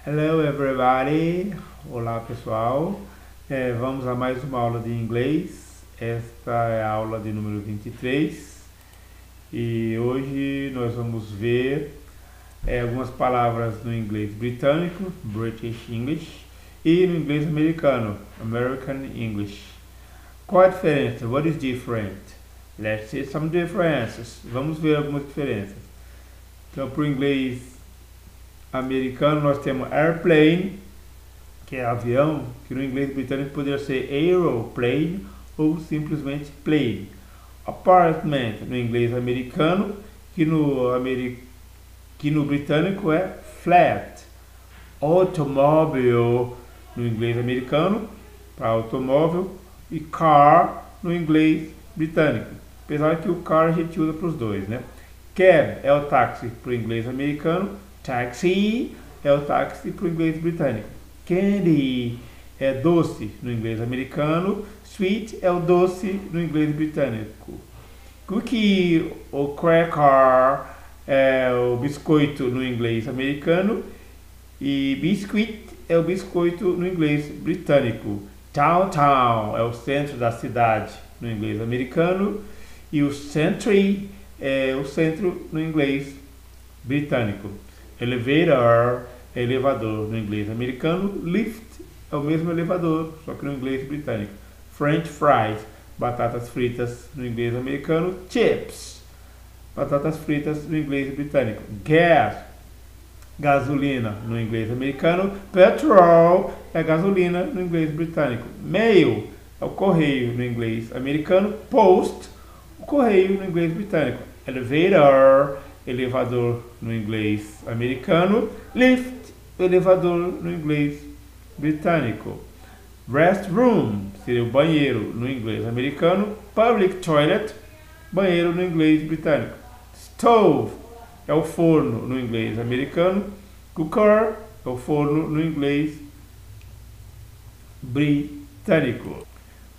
Hello everybody! Olá pessoal! Vamos a mais uma aula de inglês. Esta é a aula de número 23 e hoje nós vamos ver algumas palavras no inglês britânico, British English, e no inglês americano, American English. Qual a diferença? What is different? Let's see some differences. Vamos ver algumas diferenças. Então, para o inglês americano nós temos airplane, que é avião, que no inglês britânico poderia ser aeroplane ou simplesmente plane. Apartment no inglês americano, que no britânico é flat. Automobile no inglês americano, para automóvel, e car no inglês britânico. Apesar que o car a gente usa para os dois, né? Cab é o táxi para o inglês americano, taxi é o táxi para o inglês britânico. Candy é doce no inglês americano, sweet é o doce no inglês britânico. Cookie ou cracker é o biscoito no inglês americano e biscuit é o biscoito no inglês britânico. Downtown é o centro da cidade no inglês americano e o century é o centro no inglês britânico. Elevator é elevador no inglês americano. Lift é o mesmo elevador, só que no inglês britânico. French fries, batatas fritas no inglês americano. Chips, batatas fritas no inglês britânico. Gas, gasolina no inglês americano. Petrol é gasolina no inglês britânico. Mail é o correio no inglês americano. Post, o correio no inglês britânico. Elevator, elevador no inglês americano. Lift, elevador no inglês britânico. Restroom seria o banheiro no inglês americano. Public toilet, banheiro no inglês britânico. Stove é o forno no inglês americano. Cooker é o forno no inglês britânico.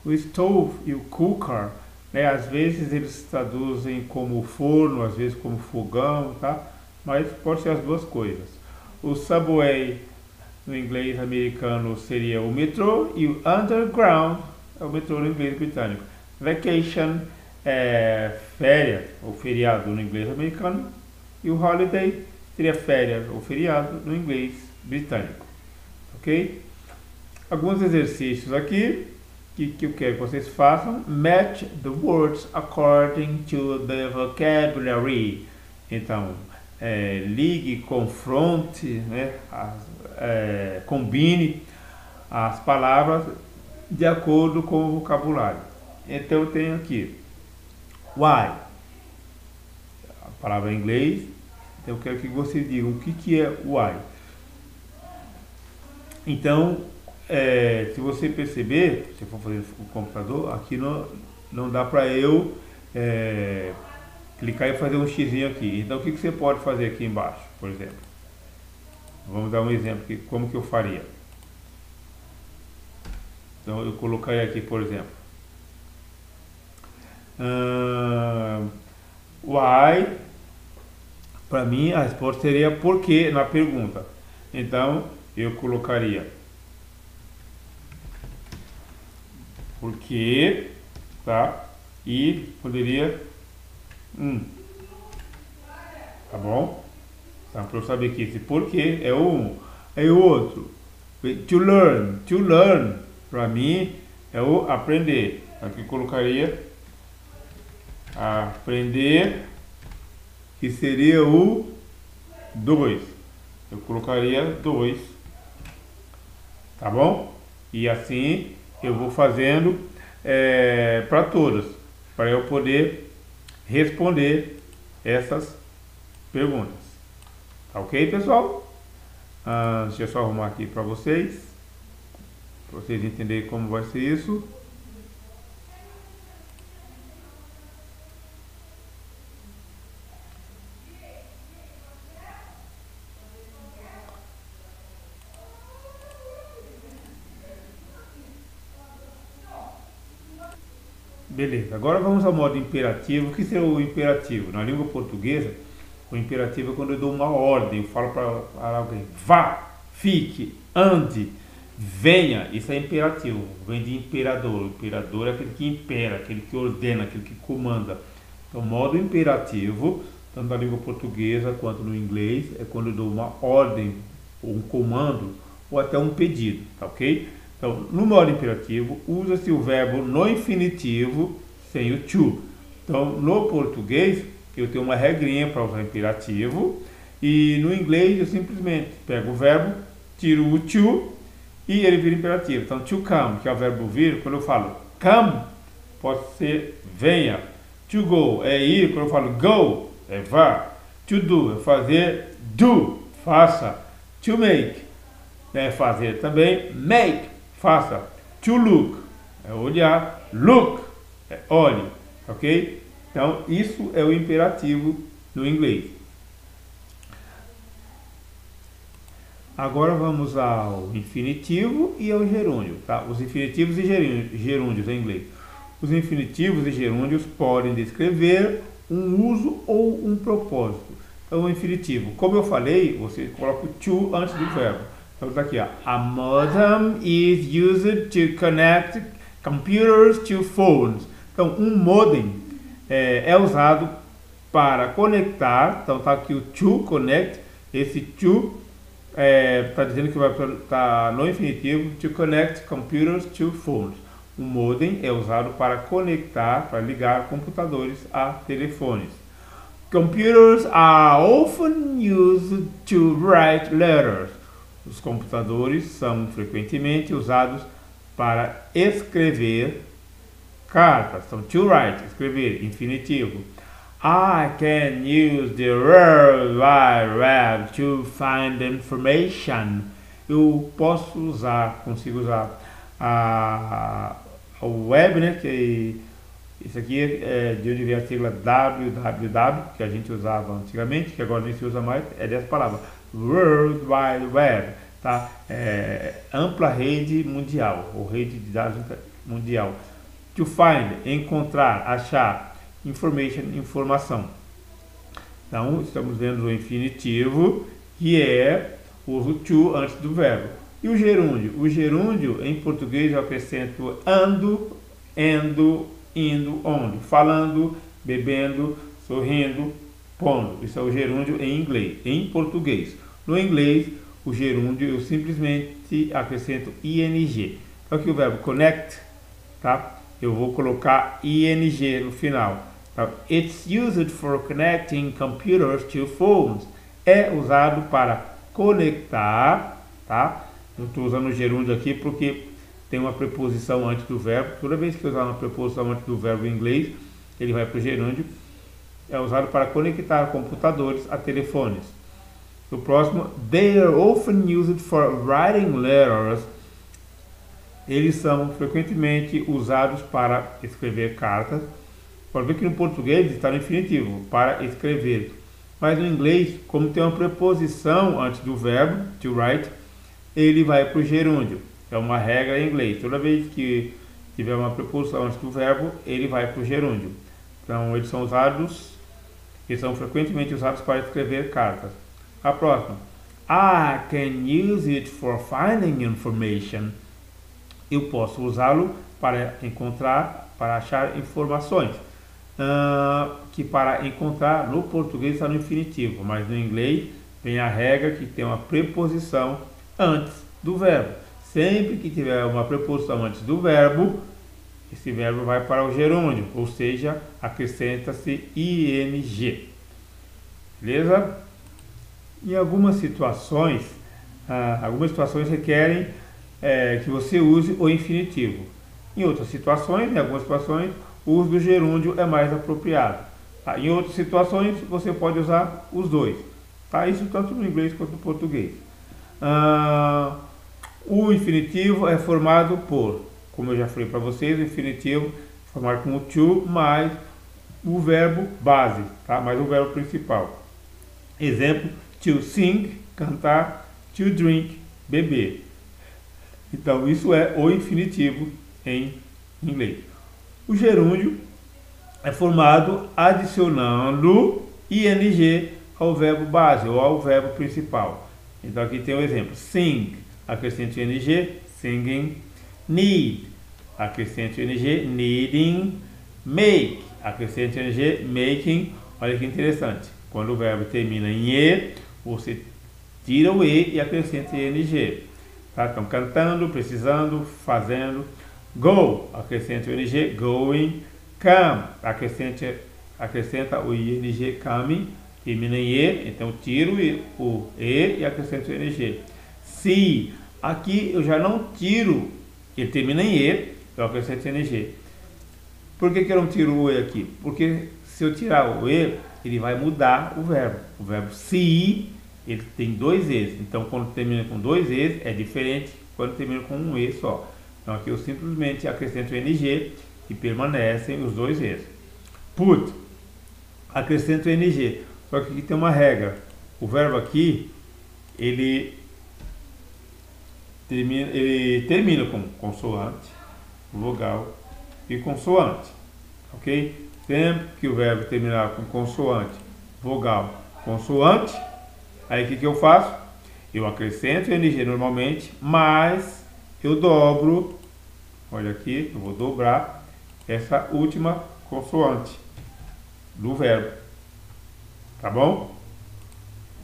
O stove e o cooker, né, às vezes eles traduzem como forno, às vezes como fogão, tá? Mas pode ser as duas coisas. O subway no inglês americano seria o metrô e o underground é o metrô no inglês britânico. Vacation é férias ou feriado no inglês americano e o holiday seria férias ou feriado no inglês britânico. Ok? Alguns exercícios aqui que eu quero que vocês façam. Match the words according to the vocabulary. Então, ligue, confronte, né, combine as palavras de acordo com o vocabulário. Então, eu tenho aqui why, a palavra em inglês. Então, eu quero que vocês digam o que é why. Então, se você perceber, se for fazer o computador, aqui não dá para eu clicar e fazer um xizinho aqui. Então, o que você pode fazer aqui embaixo, por exemplo? Vamos dar um exemplo aqui, como que eu faria. Então, eu colocaria aqui, por exemplo, why. Para mim, a resposta seria por quê na pergunta. Então, eu colocaria por quê, tá? E poderia tá bom? Então, para eu saber que esse porquê é um, é o outro. To learn, para mim, é o aprender. Aqui colocaria aprender, que seria o 2. Eu colocaria 2, tá bom? E assim eu vou fazendo para todas, para eu poder responder essas perguntas. Tá ok, pessoal? Deixa eu só arrumar aqui para vocês entenderem como vai ser isso. Beleza, agora vamos ao modo imperativo. O que seria o imperativo? Na língua portuguesa, o imperativo é quando eu dou uma ordem, eu falo para alguém, vá, fique, ande, venha. Isso é imperativo, vem de imperador. O imperador é aquele que impera, aquele que ordena, aquele que comanda. Então, modo imperativo, tanto na língua portuguesa quanto no inglês, é quando eu dou uma ordem, ou um comando, ou até um pedido, tá ok? Então, no modo imperativo, usa-se o verbo no infinitivo sem o to. Então, no português, eu tenho uma regrinha para usar imperativo, e no inglês eu simplesmente pego o verbo, tiro o to e ele vira imperativo. Então, to come, que é o verbo vir, quando eu falo come, pode ser venha. To go é ir, quando eu falo go, é vá. To do é fazer, do, faça. To make é fazer também, make, faça. To look é olhar, look é olhe, ok? Então, isso é o imperativo no inglês. Agora vamos ao infinitivo e ao gerúndio, tá? Os infinitivos e gerúndios em inglês. Os infinitivos e gerúndios podem descrever um uso ou um propósito. Então, o infinitivo, como eu falei, você coloca o to antes do verbo. Então, tá aqui, ó. A modem is used to connect computers to phones. Então, um modem é usado para conectar. Então, tá aqui o to connect. Esse to está dizendo que vai estar no infinitivo, to connect computers to phones. O modem é usado para conectar, para ligar computadores a telefones. Computers are often used to write letters. Os computadores são frequentemente usados para escrever cartas. Então, to write, escrever, infinitivo. I can use the World Wide Web to find information. Eu posso usar, consigo usar a web, né? Que isso aqui é de onde vem a sigla www, que a gente usava antigamente, que agora nem se usa mais, é dessa palavra, World Wide Web, tá? Ampla rede mundial, ou rede de dados mundial. To find, encontrar, achar. Information, informação. Então, estamos vendo o infinitivo, que é uso to antes do verbo. E o gerúndio? O gerúndio, em português, eu acrescento ando, endo, indo, onde. Falando, bebendo, sorrindo, pondo. Isso é o gerúndio em inglês. Em português. No inglês, o gerúndio, eu simplesmente acrescento ing. Então, aqui o verbo connect, tá? Eu vou colocar ing no final. It's used for connecting computers to phones. É usado para conectar, tá? Eu estou usando o gerúndio aqui porque tem uma preposição antes do verbo. Toda vez que eu usar uma preposição antes do verbo em inglês, ele vai para o gerúndio. É usado para conectar computadores a telefones. O próximo, they are often used for writing letters. Eles são frequentemente usados para escrever cartas. Pode ver que no português está no infinitivo, para escrever. Mas no inglês, como tem uma preposição antes do verbo, to write, ele vai para o gerúndio. É uma regra em inglês. Toda vez que tiver uma preposição antes do verbo, ele vai para o gerúndio. Então, eles são frequentemente usados para escrever cartas. A próxima. I can use it for finding information. Eu posso usá-lo para encontrar, para achar informações. Que para encontrar no português está no infinitivo, mas no inglês vem a regra que tem uma preposição antes do verbo. Sempre que tiver uma preposição antes do verbo, esse verbo vai para o gerúndio, ou seja, acrescenta-se ing. Beleza? Em algumas situações requerem que você use o infinitivo. Em outras situações, em algumas situações, o uso do gerúndio é mais apropriado. Tá? Em outras situações, você pode usar os dois. Tá? Isso tanto no inglês quanto no português. O infinitivo é formado por, como eu já falei para vocês, o infinitivo é formado com o to mais o verbo base, tá? Mais o verbo principal. Exemplo, to sing, cantar, to drink, beber. Então, isso é o infinitivo em inglês. O gerúndio é formado adicionando ing ao verbo base ou ao verbo principal. Então aqui tem o exemplo. Sing, acrescente o ing, singing. Need, acrescente o ing, needing. Make, acrescente o ing, making. Olha que interessante. Quando o verbo termina em e, você tira o e acrescenta ing. Tá? Então, cantando, precisando, fazendo. Go, acrescenta o ing, going. Come, acrescenta o ing, coming. Termina em e, então tiro o e e acrescento o ing. See, aqui eu já não tiro, ele termina em e, eu acrescento o ing. Por que eu não tiro o e aqui? Porque se eu tirar o e, ele vai mudar o verbo. O verbo see, ele tem dois e's. Então, quando termina com dois e's, é diferente quando termina com um e só. Então, aqui eu simplesmente acrescento o ing e permanecem os dois e's. Put, acrescento o ing. Só que aqui tem uma regra. O verbo aqui, ele termina com consoante, vogal e consoante. Ok? Sempre que o verbo terminar com consoante, vogal, consoante, aí o que eu faço? Eu acrescento o ing normalmente, mas eu dobro, olha aqui, eu vou dobrar essa última consoante do verbo. Tá bom?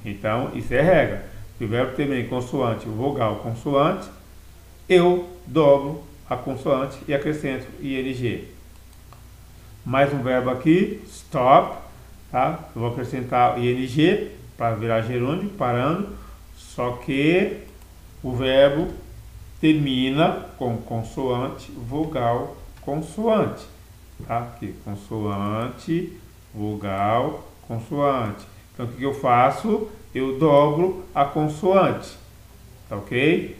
Então, isso é regra. Se o verbo termina em consoante, vogal, consoante, eu dobro a consoante e acrescento ing. Mais um verbo aqui, stop, tá? Eu vou acrescentar ing para virar gerúndio, parando, só que o verbo termina com consoante, vogal, consoante, tá? Aqui, consoante, vogal, consoante. Então, o que eu faço? Eu dobro a consoante, tá ok?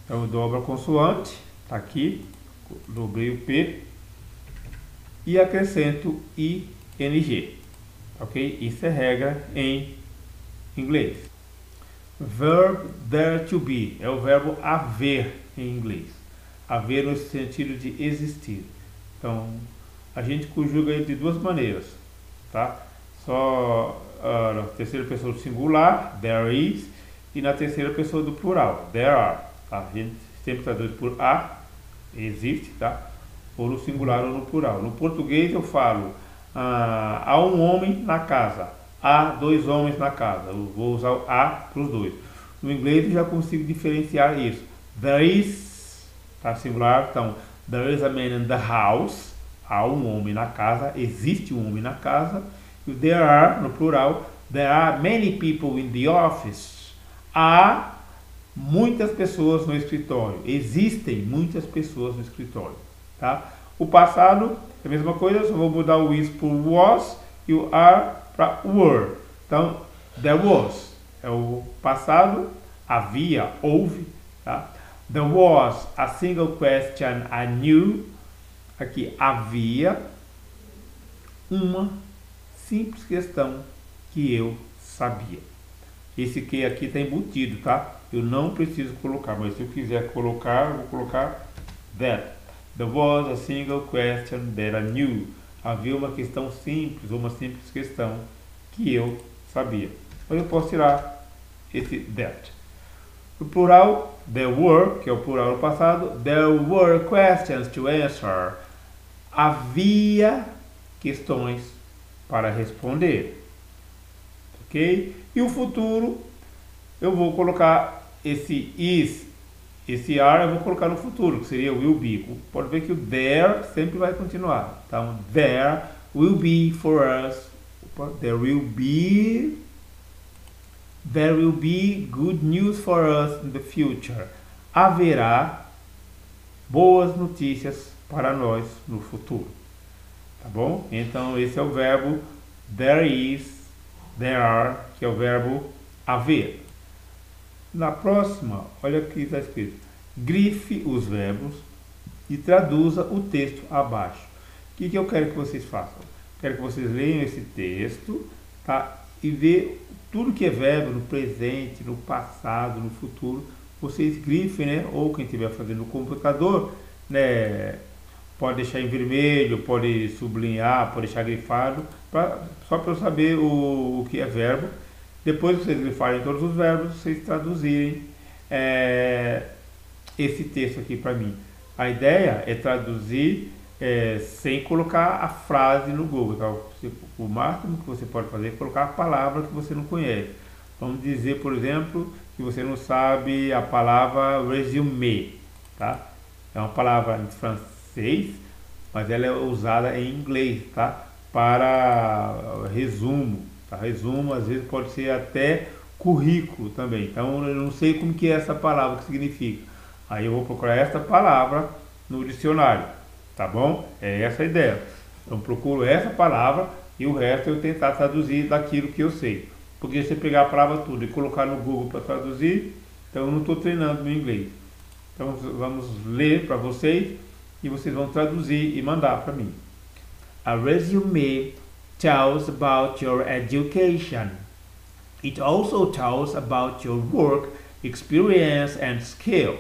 Então, eu dobro a consoante, tá aqui, dobrei o P e acrescento ing, ok? Isso é regra em inglês. Verb there to be é o verbo haver em inglês. Haver no sentido de existir. Então, a gente conjuga ele de duas maneiras, tá? Só na terceira pessoa do singular, there is, e na terceira pessoa do plural, there are. Tá? A gente sempre traduz por a, existe, tá? Ou no singular ou no plural. No português eu falo, há um homem na casa, há dois homens na casa. Eu vou usar o a para os dois. No inglês eu já consigo diferenciar isso. There is, tá? Singular, então, there is a man in the house, há um homem na casa, existe um homem na casa. E o there are, no plural, there are many people in the office. Há muitas pessoas no escritório. Existem muitas pessoas no escritório. Tá? O passado é a mesma coisa, só vou mudar o is por was e o are para were. Então, there was é o passado, havia, houve. Tá? There was a single question I knew. Aqui, havia uma simples questão que eu sabia. Esse que aqui está embutido, tá? Eu não preciso colocar, mas se eu quiser colocar, eu vou colocar that. There was a single question that I knew. Havia uma questão simples, uma simples questão que eu sabia. Então eu posso tirar esse that. O plural, there were, que é o plural do passado, there were questions to answer. Havia questões para responder. Ok? E o futuro, eu vou colocar esse is, esse are, eu vou colocar no futuro, que seria will be. Pode ver que o there sempre vai continuar. Então, there will be for us. There will be good news for us in the future. Haverá boas notícias para nós no futuro. Tá bom? Então, esse é o verbo there is, there are, que é o verbo haver. Na próxima, olha o que está escrito. Grife os verbos e traduza o texto abaixo. O que eu quero que vocês façam? Quero que vocês leiam esse texto, tá? E ver tudo que é verbo no presente, no passado, no futuro. Vocês grifem, né? Ou quem estiver fazendo no computador, né? Pode deixar em vermelho, pode sublinhar, pode deixar grifado, só para eu saber o que é verbo. Depois que vocês grifarem todos os verbos, vocês traduzirem esse texto aqui para mim. A ideia é traduzir sem colocar a frase no Google. Tá? O máximo que você pode fazer é colocar a palavra que você não conhece. Vamos dizer, por exemplo, que você não sabe a palavra resume. Tá? É uma palavra em francês, mas ela é usada em inglês, tá? Para resumo. Tá? Resumo às vezes pode ser até currículo também. Então eu não sei como que é essa palavra, o que significa. Aí eu vou procurar essa palavra no dicionário, tá bom? É essa a ideia. Então procuro essa palavra e o resto eu tentar traduzir daquilo que eu sei. Porque se você pegar a palavra tudo e colocar no Google para traduzir, então eu não estou treinando meu inglês. Então vamos ler para vocês e vocês vão traduzir e mandar para mim. A resume tells about your education. It also tells about your work, experience and skill.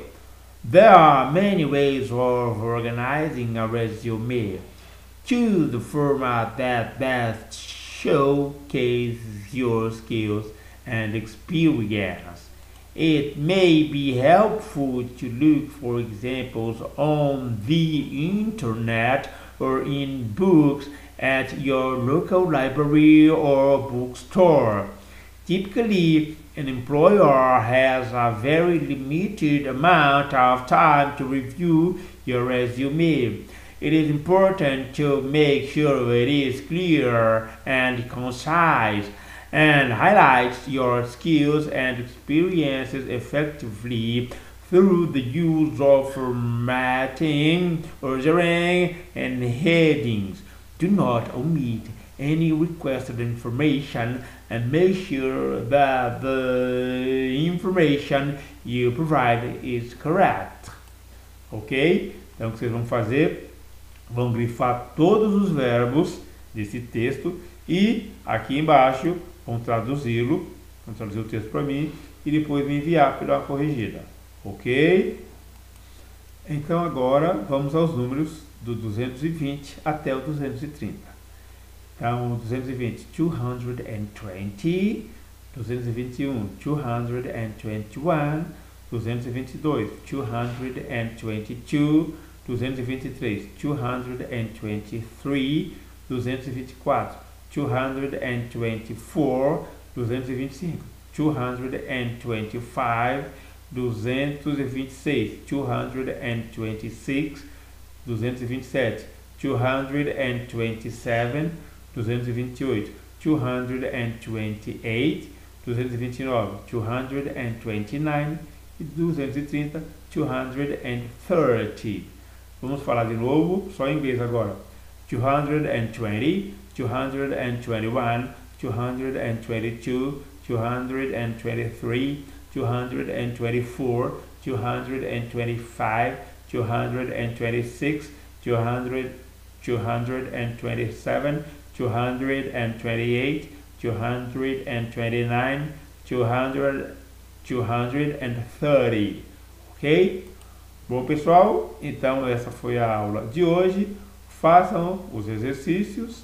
There are many ways of organizing a resume. Choose the format that best showcases your skills and experience. It may be helpful to look for examples on the internet or in books at your local library or bookstore. Typically, an employer has a very limited amount of time to review your resume. It is important to make sure it is clear and concise and highlights your skills and experiences effectively through the use of formatting, ordering, and headings. Do not omit any requested information and make sure that the information you provide is correct. Ok? Então o que vocês vão fazer? Vão grifar todos os verbos desse texto e aqui embaixo vão traduzi-lo, vão traduzir o texto para mim e depois me enviar para dar uma corrigida. Ok? Então agora vamos aos números do 220 até o 230. Então, 220, 220, 221, 221, 222, 222, 223, 223, 224, 224, 225, 225, 226, 226, 227, 227, 228, 228, 229, 229 e 230, 230. Vamos falar de novo, só em inglês agora. 220, 221, 222, 223, 224, 225, 226, 227, 228, 229, 230. Ok? Bom, pessoal, então essa foi a aula de hoje. Façam os exercícios,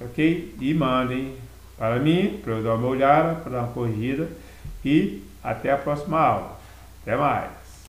ok? E mandem para mim, para eu dar uma olhada, para dar uma corrigida. E até a próxima aula. Até mais!